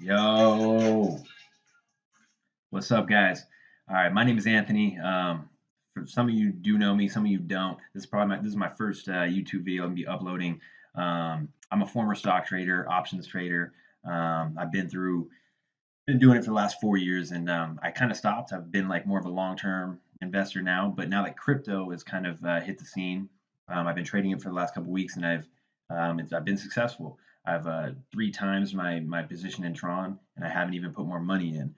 Yo, what's up, guys? All right, my name is Anthony. For some of you do know me, some of you don't. This is my first YouTube video I'm gonna be uploading. I'm a former stock trader, options trader. I've been doing it for the last 4 years, and I kind of stopped. I've been like more of a long-term investor now, but now that crypto has kind of hit the scene, I've been trading it for the last couple weeks, and I've been successful. I've 3 times my position in Tron, and I haven't even put more money in.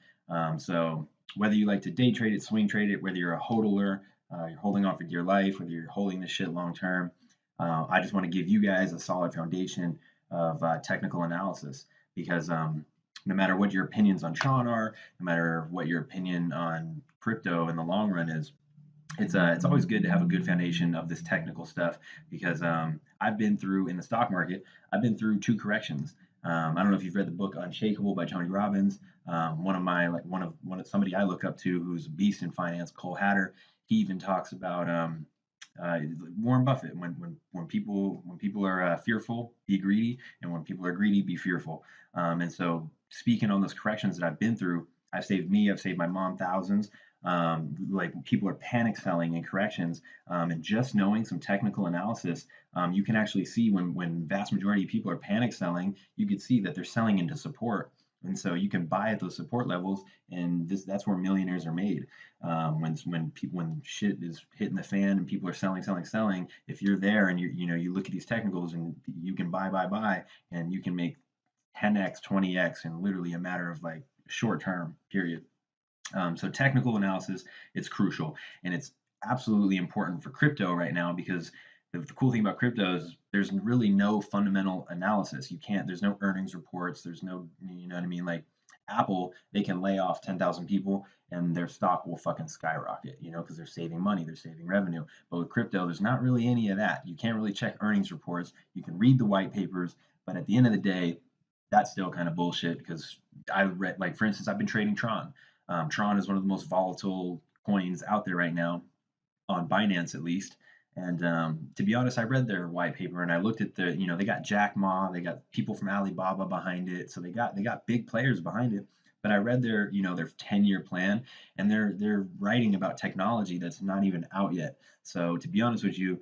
So whether you like to day trade it, swing trade it, whether you're a hodler, you're holding on for dear life, whether you're holding this shit long term, I just want to give you guys a solid foundation of technical analysis because no matter what your opinions on Tron are, no matter what your opinion on crypto in the long run is, it's always good to have a good foundation of this technical stuff because I've been through in the stock market. I've been through 2 corrections. I don't know if you've read the book Unshakable by Tony Robbins. One of somebody I look up to who's a beast in finance, Cole Hatter. He even talks about uh, Warren Buffett. When people are fearful, be greedy, and when people are greedy, be fearful. And so, speaking on those corrections that I've been through, I've saved my mom thousands. Like people are panic selling in corrections, and just knowing some technical analysis, you can actually see when vast majority of people are panic selling, you can see that they're selling into support. And so you can buy at those support levels, and that's where millionaires are made. When shit is hitting the fan and people are selling, if you're there and you look at these technicals and you can buy, and you can make 10x, 20x in literally a matter of like short term period. So technical analysis, it's crucial, and it's absolutely important for crypto right now because the cool thing about crypto is there's really no fundamental analysis. There's no earnings reports. There's no, you know what I mean? Like Apple, they can lay off 10,000 people and their stock will fucking skyrocket, because they're saving money, they're saving revenue. But with crypto, there's not really any of that. You can't really check earnings reports. You can read the white papers, but at the end of the day, that's still kind of bullshit because I read, like, for instance, I've been trading Tron. Tron is one of the most volatile coins out there right now, on Binance at least. And to be honest, I read their white paper and I looked at they got Jack Ma, they got people from Alibaba behind it, so they got big players behind it. But I read their 10-year plan, and they're writing about technology that's not even out yet. So to be honest with you,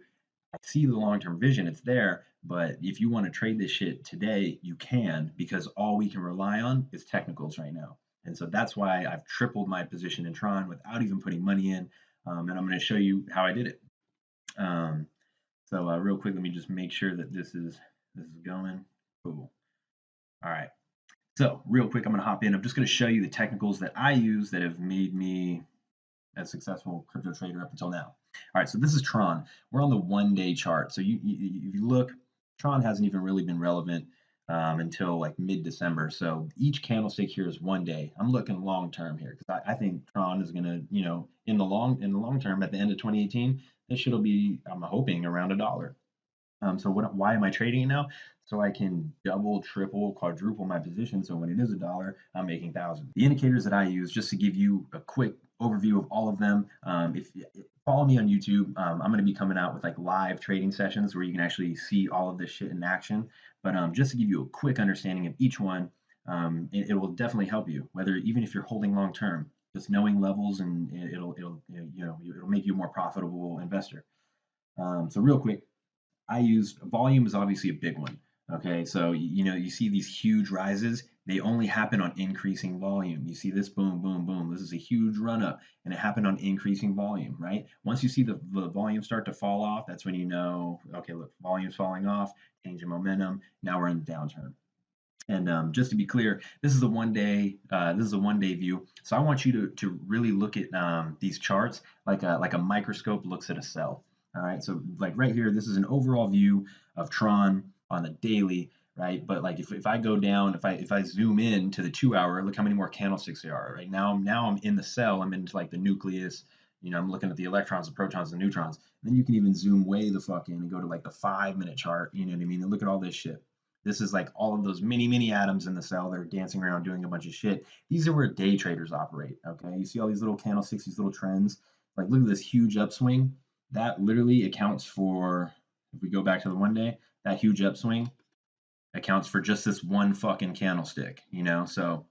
I see the long-term vision, it's there, but if you want to trade this shit today, you can because all we can rely on is technicals right now. And so that's why I've tripled my position in Tron without even putting money in. And I'm going to show you how I did it. So real quick, let me just make sure that this is going. Cool. All right. So real quick, I'm going to hop in. I'm just going to show you the technicals that I use that have made me a successful crypto trader up until now. All right, so this is Tron. We're on the 1-day chart. So if you look, Tron hasn't even really been relevant until like mid-December. So each candlestick here is 1 day. I'm looking long term here because I think Tron is gonna, in the long term, at the end of 2018, this should be, I'm hoping, around $1. So why am I trading it now? So I can double, triple, quadruple my position. So when it is $1, I'm making thousands. The indicators that I use, just to give you a quick overview of all of them. If you follow me on YouTube, I'm going to be coming out with like live trading sessions where you can actually see all of this shit in action. But just to give you a quick understanding of each one, it will definitely help you. Whether even if you're holding long term, just knowing levels and it'll make you a more profitable investor. So real quick, I use volume is obviously a big one. Okay, so you see these huge rises, they only happen on increasing volume. You see this boom, boom, boom. This is a huge run up, and it happened on increasing volume, right? Once you see the volume start to fall off, that's when you know, okay, look, volume's falling off, change in momentum. Now we're in the downturn. And just to be clear, this is a 1 day. This is a 1 day view. So I want you to really look at these charts like a microscope looks at a cell. All right. So like right here, this is an overall view of Tron on the daily, right? But like if I go down, if I zoom in to the 2 hour, look how many more candlesticks there are. Right now I'm in the cell. I'm into like the nucleus. I'm looking at the electrons, the protons, the neutrons. And then you can even zoom way the fuck in and go to like the 5 minute chart. You know what I mean? And look at all this shit. This is like all of those mini atoms in the cell. They're dancing around doing a bunch of shit. These are where day traders operate. Okay, you see all these little candlesticks, these little trends. Like look at this huge upswing. That literally accounts for, if we go back to the 1 day, that huge upswing. accounts for just this one fucking candlestick, you know? So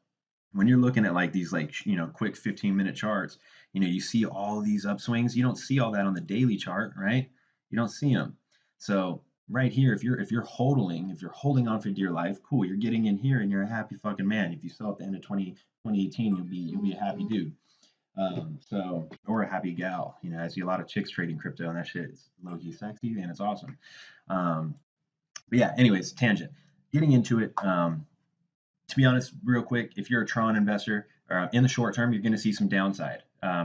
when you're looking at like these like quick 15-minute charts, you see all these upswings. You don't see all that on the daily chart, right? You don't see them. So right here, if you're holding on for dear life, cool, you're getting in here and you're a happy fucking man. If you sell at the end of 2018, you'll be a happy dude. So, or a happy gal. I see a lot of chicks trading crypto, and that shit is low key sexy and it's awesome. um, but yeah, anyways, tangent, getting into it. To be honest, real quick, if you're a Tron investor, in the short term, you're going to see some downside.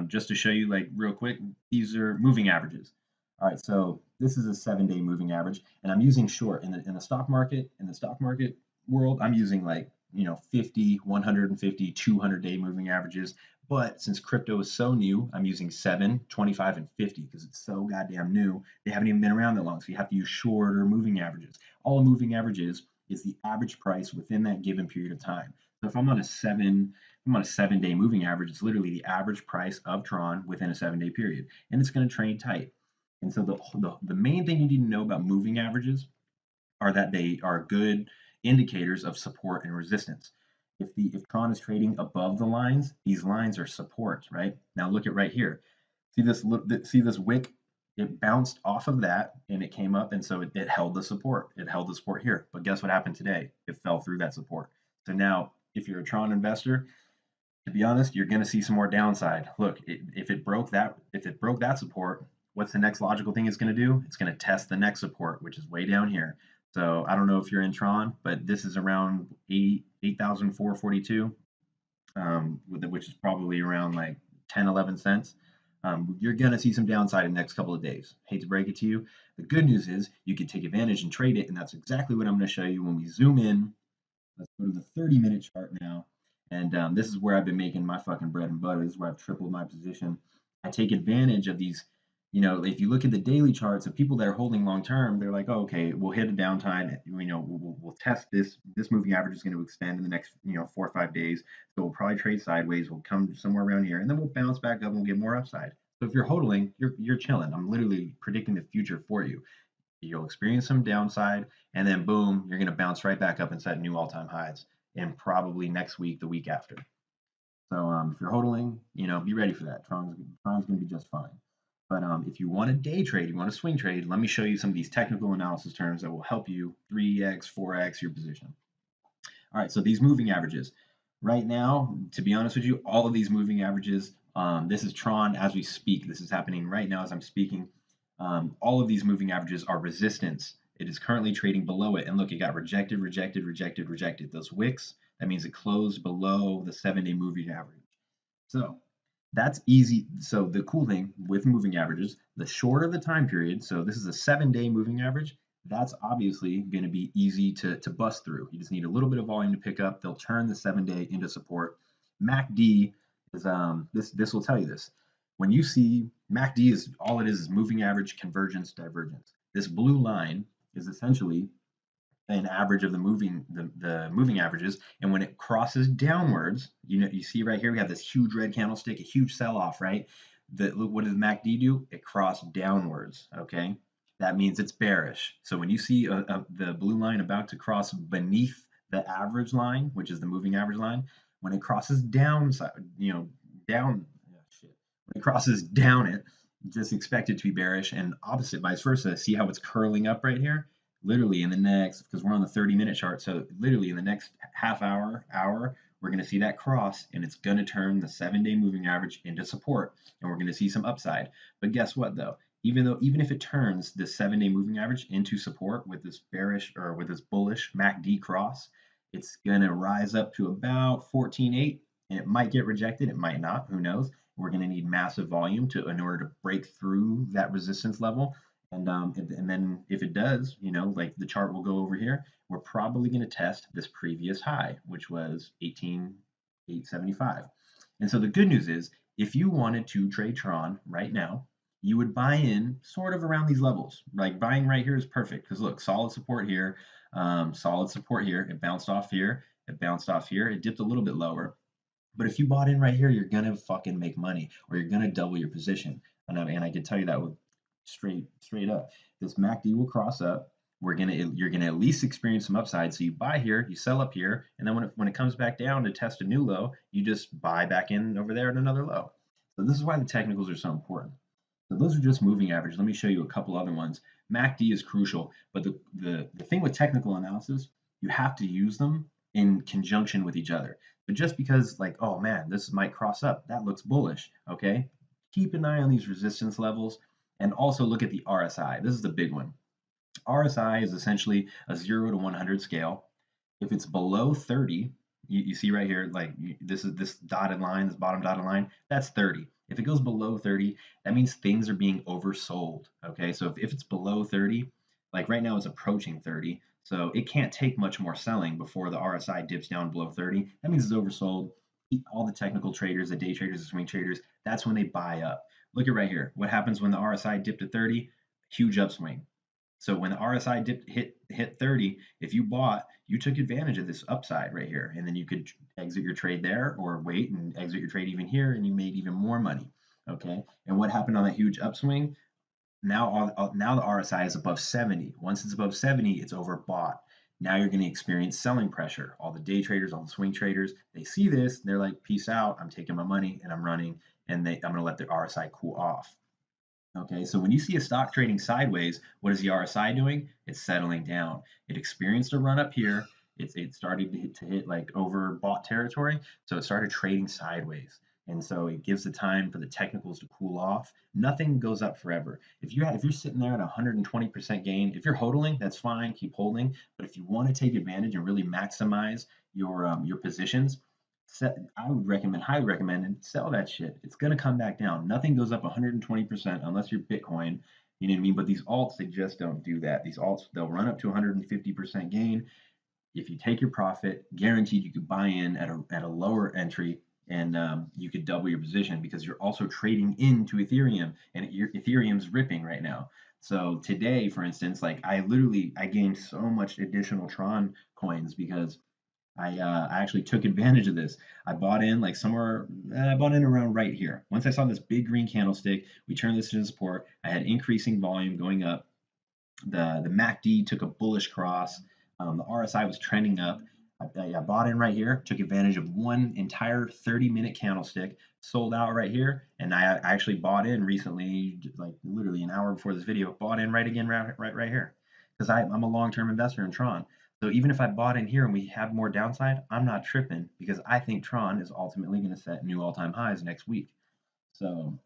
Just to show you, like, real quick, these are moving averages. All right, so this is a 7-day moving average, and I'm using short in the stock market. In the stock market world, I'm using like 50, 150, 200-day moving averages. But since crypto is so new, I'm using 7, 25, and 50 because it's so goddamn new. They haven't even been around that long, so you have to use shorter moving averages. All a moving average is the average price within that given period of time. So if I'm on a 7-day moving average, it's literally the average price of Tron within a 7-day period, and it's going to trade tight. And so the main thing you need to know about moving averages are that they are good indicators of support and resistance. If Tron is trading above the lines, these lines are support, right? Now look at right here. See this wick? It bounced off of that and it came up, and so it held the support. It held the support here. But guess what happened today? It fell through that support. So now, if you're a Tron investor, to be honest, you're going to see some more downside. Look, if it broke that support, what's the next logical thing it's going to do? It's going to test the next support, which is way down here. So I don't know if you're in Tron, but this is around 8,442, which is probably around like 10, 11 cents. You're going to see some downside in the next couple of days. Hate to break it to you. The good news is you can take advantage and trade it, and that's exactly what I'm going to show you when we zoom in. Let's go to the 30-minute chart now. And this is where I've been making my fucking bread and butter. This is where I've tripled my position. I take advantage of these. If you look at the daily charts of people that are holding long term, they're like, oh, okay, we'll hit a downtime. We'll test this. This moving average is going to extend in the next 4 or 5 days. So we'll probably trade sideways. We'll come somewhere around here, and then we'll bounce back up and we'll get more upside. So if you're holding, you're chilling. I'm literally predicting the future for you. You'll experience some downside, and then boom, you're going to bounce right back up and set new all-time highs, and probably next week, the week after. So if you're hodling, be ready for that. Tron's going to be just fine. But if you want to day trade, you want to swing trade, let me show you some of these technical analysis terms that will help you 3x, 4x your position. All right, so these moving averages. Right now, to be honest with you, all of these moving averages, this is Tron as we speak. This is happening right now as I'm speaking. All of these moving averages are resistance. It is currently trading below it. And look, it got rejected, rejected, rejected, rejected. Those wicks, that means it closed below the 7-day moving average. So that's easy. So the cool thing with moving averages, the shorter the time period, so this is a 7-day moving average, that's obviously going to be easy to bust through. You just need a little bit of volume to pick up. They'll turn the 7-day into support. MACD is this will tell you this. When you see MACD, is all it is moving average, convergence, divergence. This blue line is essentially an average of the moving averages, and when it crosses downwards, you see right here we have this huge red candlestick, a huge sell-off, right? What does MACD do? It crossed downwards. Okay, that means it's bearish. So when you see the blue line about to cross beneath the average line, which is the moving average line, when it crosses downside, down, shit. When it crosses down it, just expect it to be bearish, and opposite, vice versa. See how it's curling up right here? Literally in the next, because we're on the 30-minute chart, so literally in the next half hour, we're going to see that cross, and it's going to turn the 7-day moving average into support, and we're going to see some upside. But guess what, though? Even if it turns the 7-day moving average into support with this bearish or with this bullish MACD cross, it's going to rise up to about 14.8, and it might get rejected. It might not. Who knows? We're going to need massive volume in order to break through that resistance level. And then if it does, like the chart will go over here, we're probably going to test this previous high, which was 18,875. And so the good news is, if you wanted to trade Tron right now, you would buy in sort of around these levels. Like buying right here is perfect because look, solid support here, solid support here. It bounced off here. It bounced off here. It dipped a little bit lower. But if you bought in right here, you're gonna fucking make money, or you're gonna double your position. And I can tell you that with straight up. This MACD will cross up. you're gonna at least experience some upside. So you buy here, you sell up here, and then when it comes back down to test a new low, you just buy back in over there at another low. So this is why the technicals are so important. So those are just moving average. Let me show you a couple other ones. MACD is crucial, but the thing with technical analysis, you have to use them in conjunction with each other. But just because like, oh man, this might cross up, that looks bullish, okay? Keep an eye on these resistance levels and also look at the RSI. This is the big one. RSI is essentially a 0 to 100 scale. If it's below 30, you see right here, like this is this dotted line, this bottom dotted line, that's 30. If it goes below 30, that means things are being oversold. Okay, so if it's below 30, like right now it's approaching 30, so it can't take much more selling before the RSI dips down below 30. That means it's oversold. All the technical traders, the day traders, the swing traders, that's when they buy up. Look at right here. What happens when the RSI dipped to 30? Huge upswing. So when the RSI hit 30, if you bought, you took advantage of this upside right here, and then you could exit your trade there or wait and exit your trade even here, and you made even more money. Okay, and what happened on that huge upswing? Now the RSI is above 70. Once it's above 70, it's overbought. Now you're going to experience selling pressure. All the day traders, all the swing traders, they see this, they're like, peace out, I'm taking my money and I'm running, and I'm going to let the RSI cool off. Okay, so when you see a stock trading sideways, what is the RSI doing? It's settling down. It experienced a run up here. It started to hit like overbought territory, so it started trading sideways. And so it gives the time for the technicals to cool off. Nothing goes up forever. If you're sitting there at 120% gain, if you're hodling, that's fine, keep holding. But if you want to take advantage and really maximize your positions, I would recommend, highly recommend, and sell that shit. It's gonna come back down. Nothing goes up 120% unless you're Bitcoin. You know what I mean? But these alts, they just don't do that. These alts, they'll run up to 150% gain. If you take your profit, guaranteed you could buy in at a lower entry, and you could double your position because you're also trading into Ethereum, and Ethereum's ripping right now. So today, for instance, like I gained so much additional Tron coins because I actually took advantage of this. I bought in like somewhere, I bought in around right here. Once I saw this big green candlestick, we turned this into support. I had increasing volume going up. The MACD took a bullish cross. The RSI was trending up. I bought in right here, took advantage of one entire 30-minute candlestick, sold out right here, and I actually bought in recently, like literally an hour before this video, bought in right again right here, because I'm a long-term investor in Tron. So even if I bought in here and we have more downside, I'm not tripping because I think Tron is ultimately going to set new all-time highs next week. So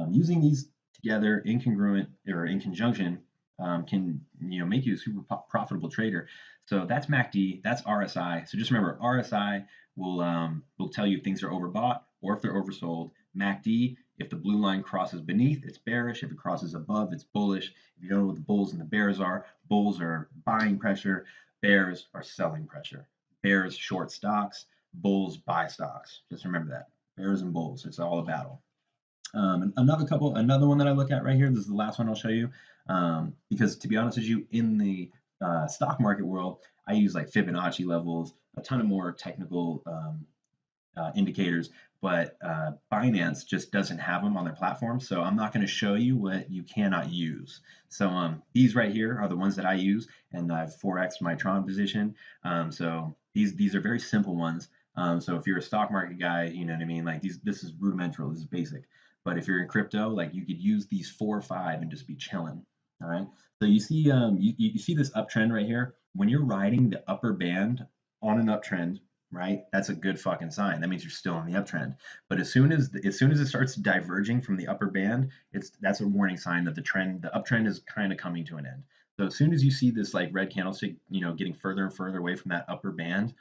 using these together in congruent or in conjunction can make you a super profitable trader. So that's MACD, that's RSI. So just remember, RSI will tell you if things are overbought or if they're oversold. MACD, if the blue line crosses beneath, it's bearish. If it crosses above, it's bullish. If you don't know what the bulls and the bears are buying pressure, bears are selling pressure. Bears short stocks, bulls buy stocks. Just remember that. Bears and bulls, it's all a battle. Another one that I look at right here. This is the last one I'll show you, because to be honest with you, in the stock market world, I use like Fibonacci levels, a ton of more technical indicators, but Binance just doesn't have them on their platform. So I'm not going to show you what you cannot use. So these right here are the ones that I use, and I've 4x my Tron position. So these are very simple ones. So if you're a stock market guy, you know what I mean. Like this is rudimental. This is basic. But if you're in crypto, like you could use these 4 or 5 and just be chilling. All right. So you see, you see this uptrend right here. When you're riding the upper band on an uptrend, right? That's a good fucking sign. That means you're still on the uptrend. But as soon as it starts diverging from the upper band, that's a warning sign that the uptrend is kind of coming to an end. So as soon as you see this like red candlestick, getting further and further away from that upper band,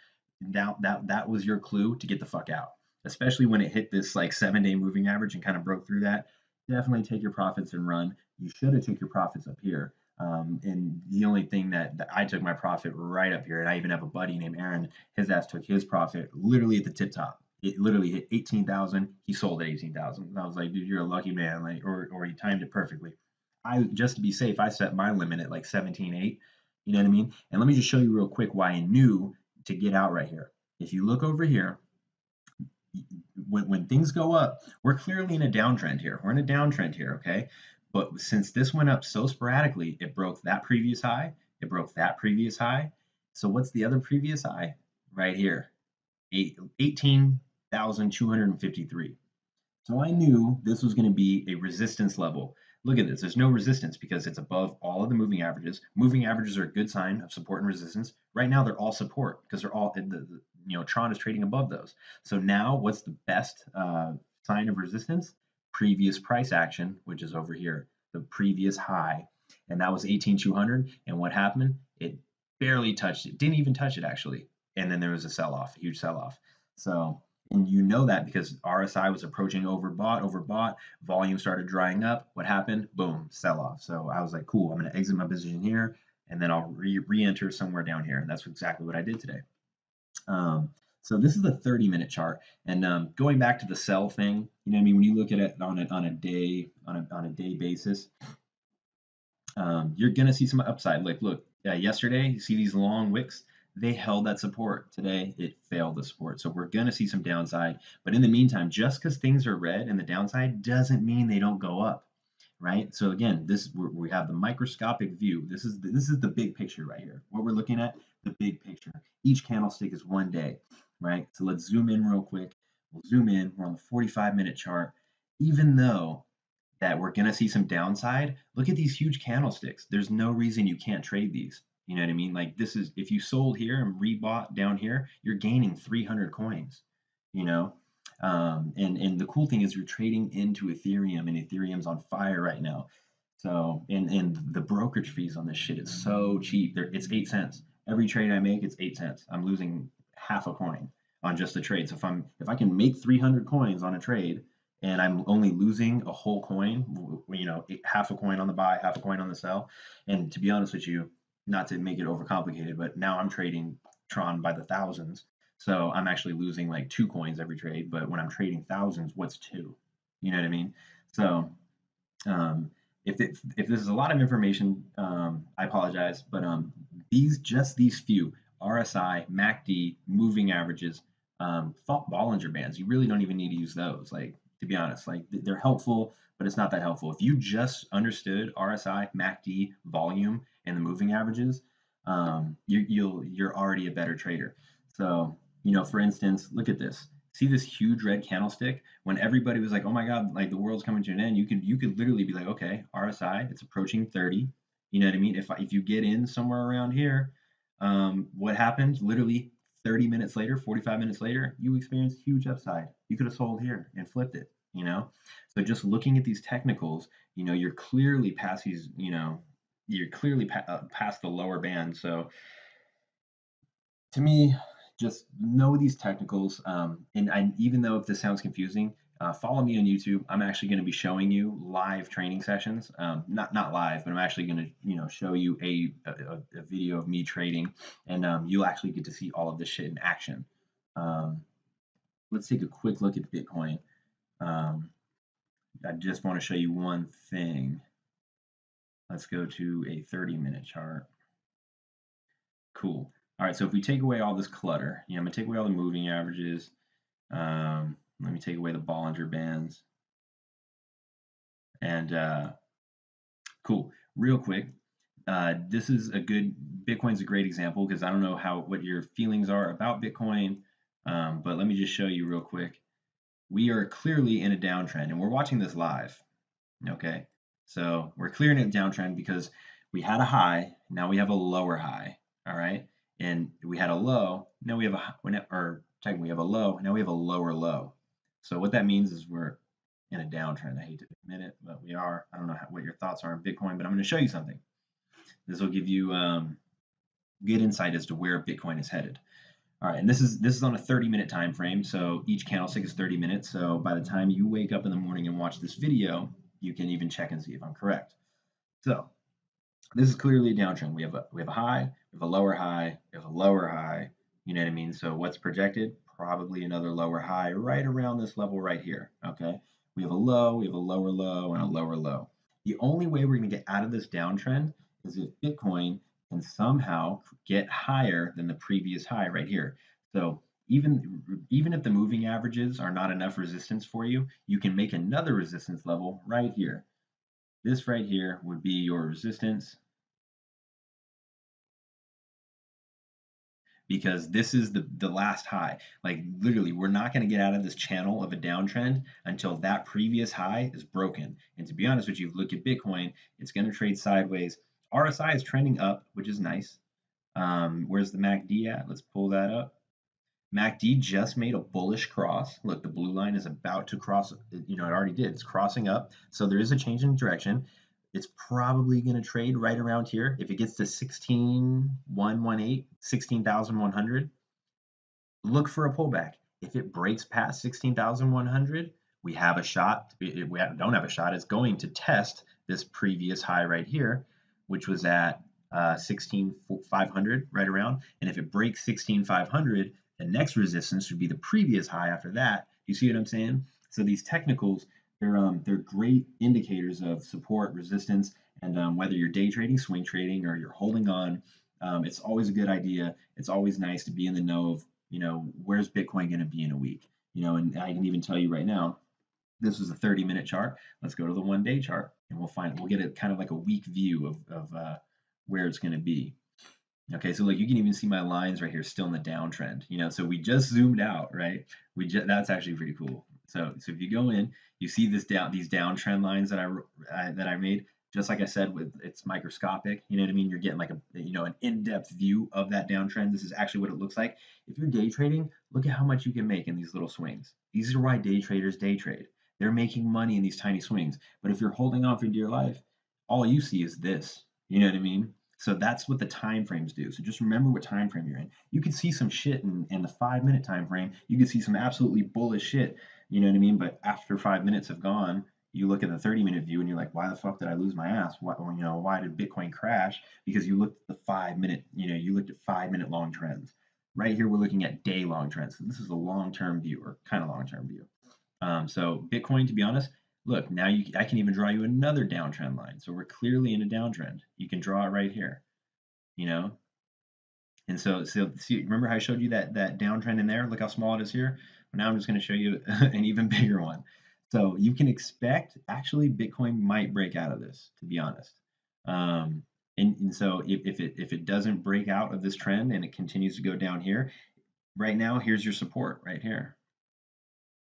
that was your clue to get the fuck out. Especially when it hit this like 7-day moving average and kind of broke through that. Definitely take your profits and run. You should have took your profits up here. And the only thing that I took my profit right up here, and I even have a buddy named Aaron, his ass took his profit literally at the tip top. It literally hit 18,000. He sold at 18,000. I was like, dude, you're a lucky man. Like, or he timed it perfectly. Just to be safe, I set my limit at like 17.8. You know what I mean? And let me just show you real quick why I knew to get out right here. If you look over here, when things go up, we're clearly in a downtrend here. We're in a downtrend here, okay? But since this went up so sporadically, it broke that previous high, It broke that previous high. So what's the other previous high? Right here, 18,253. So I knew this was going to be a resistance level. Look at this. There's no resistance because it's above all of the moving averages. Moving averages are a good sign of support and resistance. Right now, they're all support because they're all, Tron is trading above those. So now what's the best sign of resistance? Previous price action, which is over here, the previous high. And that was 18,200. And what happened? It barely touched it. Didn't even touch it, actually. And then there was a sell-off, a huge sell-off. So and you know that because RSI was approaching overbought, volume started drying up. What happened? Boom, sell off. So I was like, cool, I'm going to exit my position here and then I'll re-enter somewhere down here. And that's exactly what I did today. So this is the 30-minute chart. And going back to the sell thing, you know what I mean? When you look at it on a day basis, you're going to see some upside. Like, look, yesterday, you see these long wicks? They held that support. Today, it failed the support. So we're going to see some downside. But in the meantime, just because things are red and the downside doesn't mean they don't go up, right? So again, we have the microscopic view. This is the big picture right here. What we're looking at, the big picture. Each candlestick is one day, right? So let's zoom in real quick. We'll zoom in. We're on the 45-minute chart. Even though that we're going to see some downside, look at these huge candlesticks. There's no reason you can't trade these. You know what I mean? Like this is, if you sold here and rebought down here, you're gaining 300 coins, you know? And the cool thing is you're trading into Ethereum, and Ethereum's on fire right now. So, and the brokerage fees on this shit is so cheap. It's 8 cents. Every trade I make, it's 8 cents. I'm losing half a coin on just a trade. So if I can make 300 coins on a trade, and I'm only losing a whole coin, half a coin on the buy, half a coin on the sell. And to be honest with you, not to make it overcomplicated, but now I'm trading Tron by the thousands. So I'm actually losing like 2 coins every trade. But when I'm trading thousands, what's two? You know what I mean? So um, if this is a lot of information, I apologize. But these few RSI, MACD, moving averages, Bollinger Bands, you really don't even need to use those. Like, to be honest, like they're helpful, but it's not that helpful. If you just understood RSI, MACD, volume, and the moving averages, you're already a better trader. So, for instance, look at this. See this huge red candlestick? When everybody was like, "Oh my God, like the world's coming to an end," you could literally be like, "Okay, RSI, it's approaching 30." You know what I mean? If you get in somewhere around here, what happened? Literally 30 minutes later, 45 minutes later, you experienced huge upside. You could have sold here and flipped it. So just looking at these technicals, you're clearly past these. You're clearly past the lower band. So to me, just know these technicals. Even though if this sounds confusing, follow me on YouTube. I'm actually going to be showing you live training sessions. Not live, but I'm actually going to show you a video of me trading, and you'll actually get to see all of this shit in action. Let's take a quick look at Bitcoin. I just want to show you one thing. Let's go to a 30-minute chart. Cool. All right, so if we take away all this clutter, I'm gonna take away all the moving averages. Let me take away the Bollinger Bands. And cool, real quick, Bitcoin's a great example because I don't know what your feelings are about Bitcoin, but let me just show you real quick. We are clearly in a downtrend, and we're watching this live, okay? So we're clearing a downtrend because we had a high, now we have a lower high, all right? And we had a low, now we have technically we have a low, now we have a lower low. So what that means is we're in a downtrend. I hate to admit it, but we are. I don't know what your thoughts are on Bitcoin, but I'm going to show you something. This will give you good insight as to where Bitcoin is headed. All right, and this is on a 30-minute time frame, so each candlestick is 30 minutes. So by the time you wake up in the morning and watch this video, you can even check and see if I'm correct. So this is clearly a downtrend. We have a high, we have a lower high, we have a lower high. You know what I mean? So what's projected? Probably another lower high right around this level right here. Okay. We have a low, we have a lower low, and a lower low. The only way we're going to get out of this downtrend is if Bitcoin can somehow get higher than the previous high right here. So even if the moving averages are not enough resistance for you, you can make another resistance level right here. This right here would be your resistance. because this is the last high. Like literally, we're not going to get out of this channel of a downtrend until that previous high is broken. And to be honest with you, look at Bitcoin, it's going to trade sideways. RSI is trending up, which is nice. Where's the MACD at? Let's pull that up. MACD just made a bullish cross. Look, the blue line is about to cross. You know, it already did. It's crossing up. So there is a change in direction. It's probably going to trade right around here. If it gets to 16,118, 16,100, look for a pullback. If it breaks past 16,100, we have a shot. If we don't have a shot, it's going to test this previous high right here, which was at 16,500 right around. And if it breaks 16,500, the next resistance would be the previous high after that. You see what I'm saying? So these technicals, they're great indicators of support, resistance, and whether you're day trading, swing trading, or you're holding on, it's always a good idea. It's always nice to be in the know of, you know, where's Bitcoin going to be in a week? You know, and I can even tell you right now, this is a 30-minute chart. Let's go to the 1-day chart, and we'll get a kind of like a week view of where it's going to be. Okay, so like you can even see my lines right here still in the downtrend. You know, so we just zoomed out, right? That's actually pretty cool. So if you go in, you see these downtrend lines that I made. Just like I said, it's microscopic. You know what I mean? You're getting like an in-depth view of that downtrend. This is actually what it looks like. If you're day trading, look at how much you can make in these little swings. These are why day traders day trade. They're making money in these tiny swings. But if you're holding on for dear life, all you see is this. You know what I mean? So that's what the time frames do. So just remember what time frame you're in. You could see some shit in the 5-minute time frame. You could see some absolutely bullish shit. You know what I mean? But after 5 minutes have gone, you look at the 30-minute view and you're like, why the fuck did I lose my ass? Why did Bitcoin crash? Because you looked at the 5-minute, you looked at 5-minute long trends. Right here, we're looking at day long trends. So this is a long-term view, or kind of long-term view. So Bitcoin, to be honest, look, now I can even draw you another downtrend line. So we're clearly in a downtrend. You can draw it right here, you know? And so see, remember how I showed you that downtrend in there? Look how small it is here. Well, now I'm just going to show you an even bigger one. So you can expect, actually, Bitcoin might break out of this, to be honest. And so if it doesn't break out of this trend and it continues to go down here, right now, here's your support right here.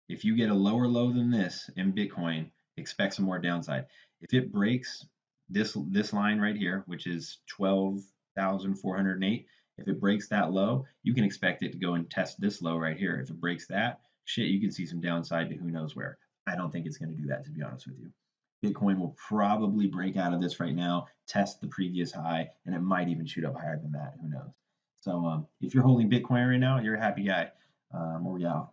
If you get a lower low than this in Bitcoin, expect some more downside. If it breaks this line right here, which is 12,408, if it breaks that low, you can expect it to go and test this low right here. If it breaks that, shit, you can see some downside to who knows where. I don't think it's going to do that, to be honest with you. Bitcoin will probably break out of this right now, test the previous high, and it might even shoot up higher than that. Who knows? So if you're holding Bitcoin right now, you're a happy guy. Or yeah,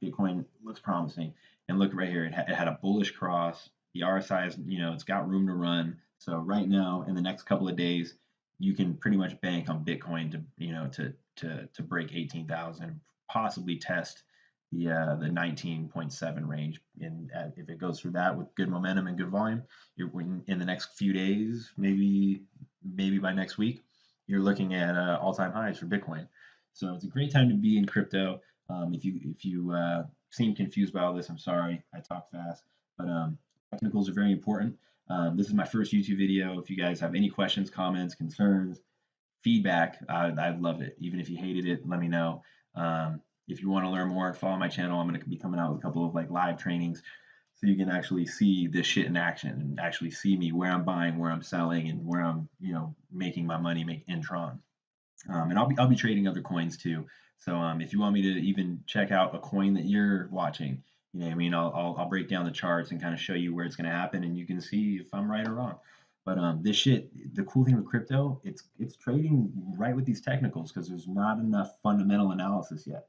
Bitcoin looks promising. And look right here, it had a bullish cross. The RSI is, it's got room to run. So right now, in the next couple of days, you can pretty much bank on Bitcoin to break 18,000, possibly test the 19.7 range. And if it goes through that with good momentum and good volume, you're in the next few days, maybe by next week, you're looking at all-time highs for Bitcoin. So it's a great time to be in crypto. If you seem confused by all this, I'm sorry, I talk fast, but technicals are very important. This is my first YouTube video. If you guys have any questions, comments, concerns, feedback, I'd love it. Even if you hated it, let me know. If you want to learn more, follow my channel. I'm going to be coming out with a couple of like live trainings so you can actually see this shit in action and actually see me where I'm buying, where I'm selling, and where I'm making my money in Tron. And I'll be trading other coins too. So if you want me to even check out a coin that you're watching, what I mean, I'll break down the charts and kind of show you where it's going to happen, and you can see if I'm right or wrong. But this shit, the cool thing with crypto, it's trading right with these technicals because there's not enough fundamental analysis yet.